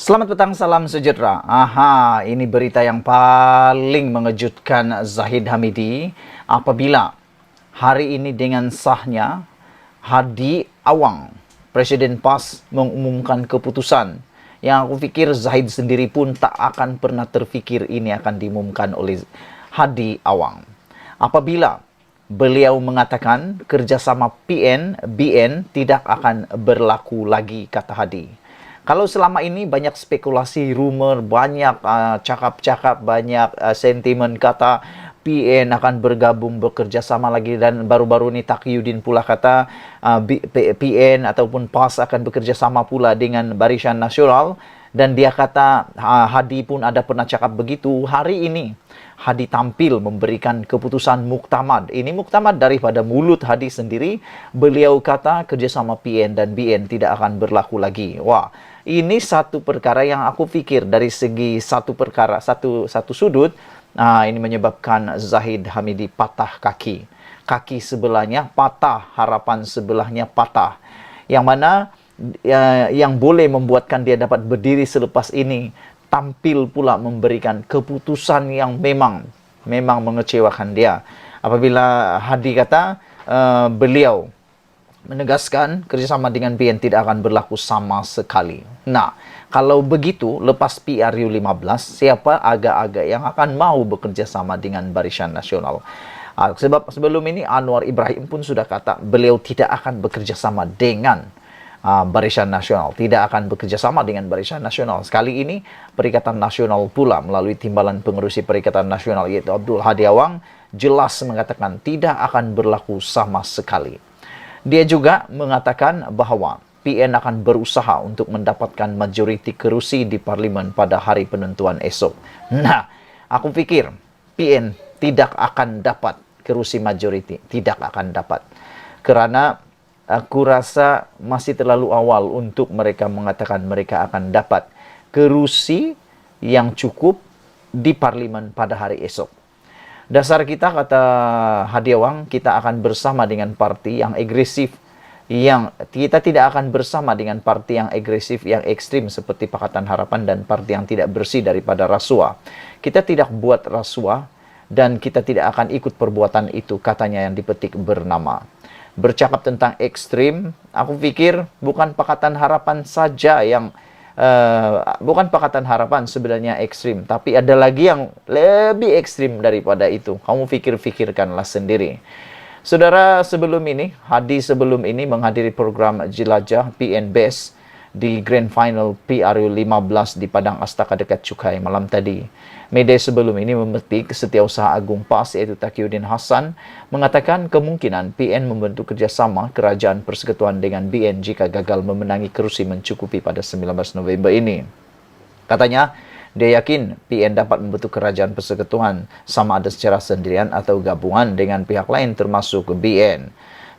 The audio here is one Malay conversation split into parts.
Selamat petang, salam sejahtera. Aha, ini berita yang paling mengejutkan Zahid Hamidi apabila hari ini dengan sahnya Hadi Awang, Presiden PAS mengumumkan keputusan yang aku pikir Zahid sendiri pun tak akan pernah terfikir ini akan diumumkan oleh Hadi Awang. Apabila beliau mengatakan kerjasama PN-BN tidak akan berlaku lagi, kata Hadi. Kalau selama ini banyak spekulasi, rumor, banyak cakap-cakap, banyak sentimen kata PN akan bergabung bekerja sama lagi, dan baru-baru ini Taqiyuddin pula kata PN ataupun PAS akan bekerja sama pula dengan Barisan Nasional, dan dia kata Hadi pun ada pernah cakap begitu. Hari ini Hadi tampil memberikan keputusan muktamad. Ini muktamad daripada mulut Hadi sendiri. Beliau kata kerjasama PN dan BN tidak akan berlaku lagi. Wah, ini satu perkara yang aku pikir dari segi satu perkara, satu sudut, ini menyebabkan Zahid Hamidi patah kaki. Kaki sebelahnya patah, harapan sebelahnya patah. Yang mana yang boleh membuatkan dia dapat berdiri selepas ini, tampil pula memberikan keputusan yang memang mengecewakan dia. Apabila Hadi kata beliau menegaskan kerjasama dengan BN tidak akan berlaku sama sekali. Nah, kalau begitu, lepas PRU 15, siapa agak-agak yang akan mau bekerja sama dengan Barisan Nasional? Sebab sebelum ini Anwar Ibrahim pun sudah kata beliau tidak akan bekerja sama dengan Barisan Nasional, tidak akan bekerja sama dengan Barisan Nasional. Sekali ini Perikatan Nasional pula melalui timbalan pengerusi Perikatan Nasional yaitu Abdul Hadi Awang jelas mengatakan tidak akan berlaku sama sekali. Dia juga mengatakan bahwa PN akan berusaha untuk mendapatkan majoriti kerusi di parlimen pada hari penentuan esok. Nah, aku pikir PN tidak akan dapat kerusi majoriti, tidak akan dapat. Karena aku rasa masih terlalu awal untuk mereka mengatakan mereka akan dapat kerusi yang cukup di parlimen pada hari esok. Dasar kita, kata Hadi Awang, kita akan bersama dengan parti yang agresif, yang kita tidak akan bersama dengan parti yang agresif, yang ekstrim seperti Pakatan Harapan dan parti yang tidak bersih daripada rasuah. Kita tidak buat rasuah dan kita tidak akan ikut perbuatan itu, katanya yang dipetik bernama. Bercakap tentang ekstrim, aku pikir bukan Pakatan Harapan saja yang bukan Pakatan Harapan sebenarnya ekstrim, tapi ada lagi yang lebih ekstrim daripada itu. Kamu pikir-pikirkanlah sendiri. Saudara, sebelum ini, Hadi sebelum ini menghadiri program Jelajah PN Best di Grand Final PRU 15 di Padang Astaka dekat Cukai malam tadi. Media sebelum ini memetik Setiausaha Agung PAS yaitu Taqiyuddin Hasan mengatakan kemungkinan PN membentuk kerjasama kerajaan persekutuan dengan BN jika gagal memenangi kerusi mencukupi pada 19 November ini. Katanya, dia yakin PN dapat membentuk kerajaan persekutuan sama ada secara sendirian atau gabungan dengan pihak lain termasuk BN.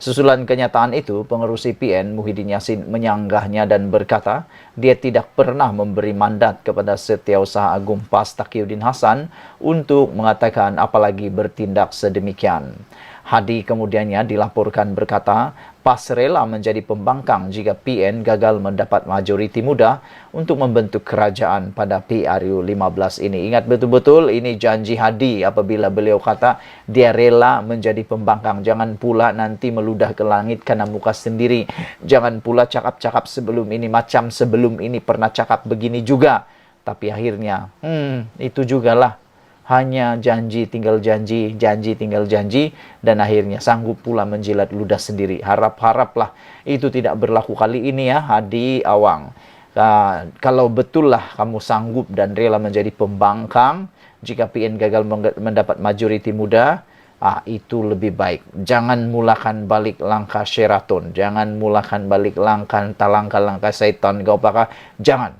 Susulan kenyataan itu, pengerusi PN Muhyiddin Yassin menyanggahnya dan berkata dia tidak pernah memberi mandat kepada Setiausaha Agung PAS Taqiyuddin Hasan untuk mengatakan apalagi bertindak sedemikian. Hadi kemudiannya dilaporkan berkata PAS rela menjadi pembangkang jika PN gagal mendapat majoriti mudah untuk membentuk kerajaan pada PRU 15 ini. Ingat betul-betul ini janji Hadi apabila beliau kata dia rela menjadi pembangkang. Jangan pula nanti meludah ke langit karena muka sendiri. Jangan pula cakap-cakap sebelum ini macam sebelum ini pernah cakap begini juga. Tapi akhirnya itu jugalah. Hanya janji tinggal janji, janji tinggal janji, dan akhirnya sanggup pula menjilat ludah sendiri. Harap-haraplah itu tidak berlaku kali ini ya, Hadi Awang. Kalau betullah kamu sanggup dan rela menjadi pembangkang, jika PN gagal mendapat majoriti muda, itu lebih baik. Jangan mulakan balik langkah Sheraton, jangan mulakan balik langkah syaitan, kau pakar, jangan.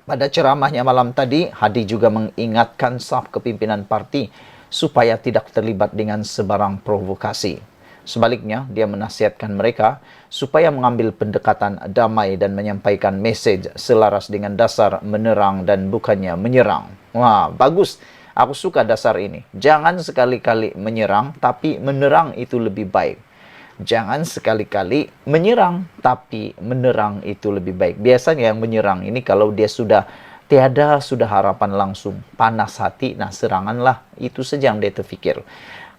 Pada ceramahnya malam tadi, Hadi juga mengingatkan saf kepimpinan parti supaya tidak terlibat dengan sebarang provokasi. Sebaliknya, dia menasihatkan mereka supaya mengambil pendekatan damai dan menyampaikan mesej selaras dengan dasar menerang dan bukannya menyerang. Wah, bagus. Aku suka dasar ini. Jangan sekali-kali menyerang, tapi menerang itu lebih baik. Jangan sekali-kali menyerang, tapi menerang itu lebih baik. Biasanya yang menyerang ini kalau dia sudah sudah harapan langsung, panas hati, nah seranganlah. Itu saja yang dia terfikir.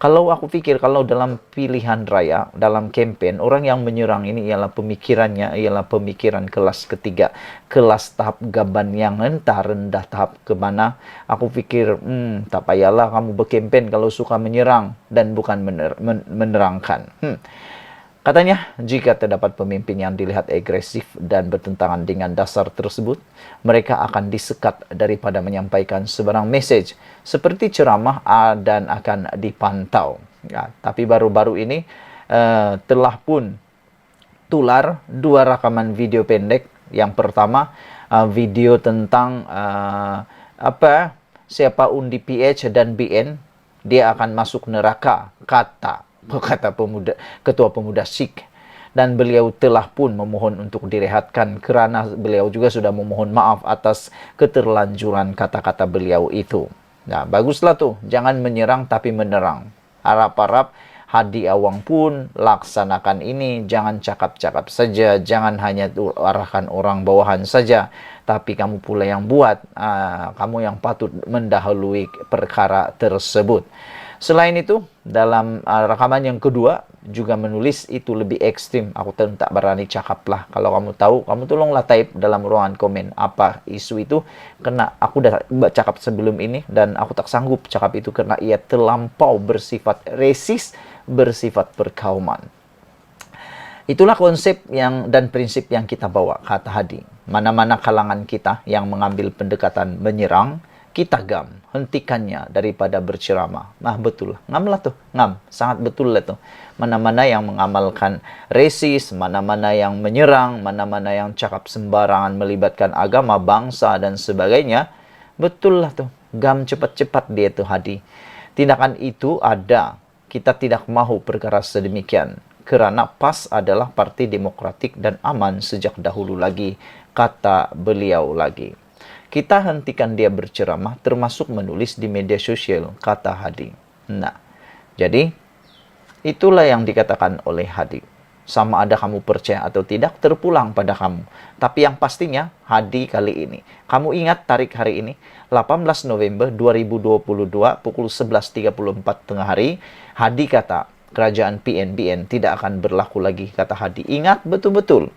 Kalau aku pikir, kalau dalam pilihan raya, dalam campaign, orang yang menyerang ini ialah pemikirannya, ialah pemikiran kelas ketiga, kelas tahap gaban yang entah rendah tahap ke mana. Aku pikir, tak payahlah kamu berkempen kalau suka menyerang dan bukan menerangkan. Katanya, jika terdapat pemimpin yang dilihat agresif dan bertentangan dengan dasar tersebut, mereka akan disekat daripada menyampaikan sebarang message seperti ceramah dan akan dipantau. Ya, tapi baru-baru ini telah pun tular 2 rekaman video pendek. Yang pertama, video tentang siapa undi PH dan BN, dia akan masuk neraka, kata ketua pemuda Sikh, dan beliau telah pun memohon untuk direhatkan kerana beliau juga sudah memohon maaf atas keterlanjuran kata-kata beliau itu. Nah, baguslah tuh, jangan menyerang tapi menerang. Harap-harap Hadi Awang pun laksanakan ini, jangan cakap-cakap saja, jangan hanya arahkan orang bawahan saja, tapi kamu pula yang buat, kamu yang patut mendahului perkara tersebut. Selain itu, dalam rekaman yang kedua juga menulis itu lebih ekstrim. Aku tak berani cakap lah. Kalau kamu tahu, kamu tolonglah type dalam ruangan komen apa isu itu. Karena aku dah cakap sebelum ini dan aku tak sanggup cakap itu karena ia terlampau bersifat resis, bersifat perkauman. Itulah konsep dan prinsip yang kita bawa, kata Hadi. Mana-mana kalangan kita yang mengambil pendekatan menyerang, kita hentikannya daripada berceramah. Nah, betul. Ngam lah tuh. Ngam. Sangat betul lah tuh. Mana-mana yang mengamalkan resis, mana-mana yang menyerang, mana-mana yang cakap sembarangan melibatkan agama, bangsa, dan sebagainya. Betul lah tuh. Gam cepat-cepat dia tuh Hadi. Tindakan itu ada. Kita tidak mahu perkara sedemikian. Kerana PAS adalah parti demokratik dan aman sejak dahulu lagi, kata beliau lagi. Kita hentikan dia berceramah, termasuk menulis di media sosial, kata Hadi. Nah, jadi itulah yang dikatakan oleh Hadi. Sama ada kamu percaya atau tidak, terpulang pada kamu. Tapi yang pastinya, Hadi kali ini. Kamu ingat tarik hari ini, 18 November 2022, pukul 11.34 tengah hari, Hadi kata, kerajaan PNBN tidak akan berlaku lagi, kata Hadi. Ingat betul-betul.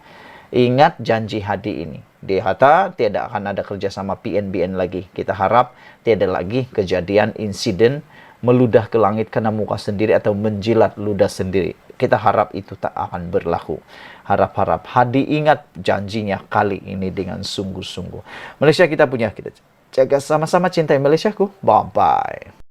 Ingat janji Hadi ini. Dia kata tiada akan ada kerjasama PNBN lagi. Kita harap tiada lagi kejadian insiden meludah ke langit kena muka sendiri atau menjilat ludah sendiri. Kita harap itu tak akan berlaku. Harap-harap Hadi ingat janjinya kali ini dengan sungguh-sungguh. Malaysia kita punya, kita jaga sama-sama, cintai Malaysiaku. Bye-bye.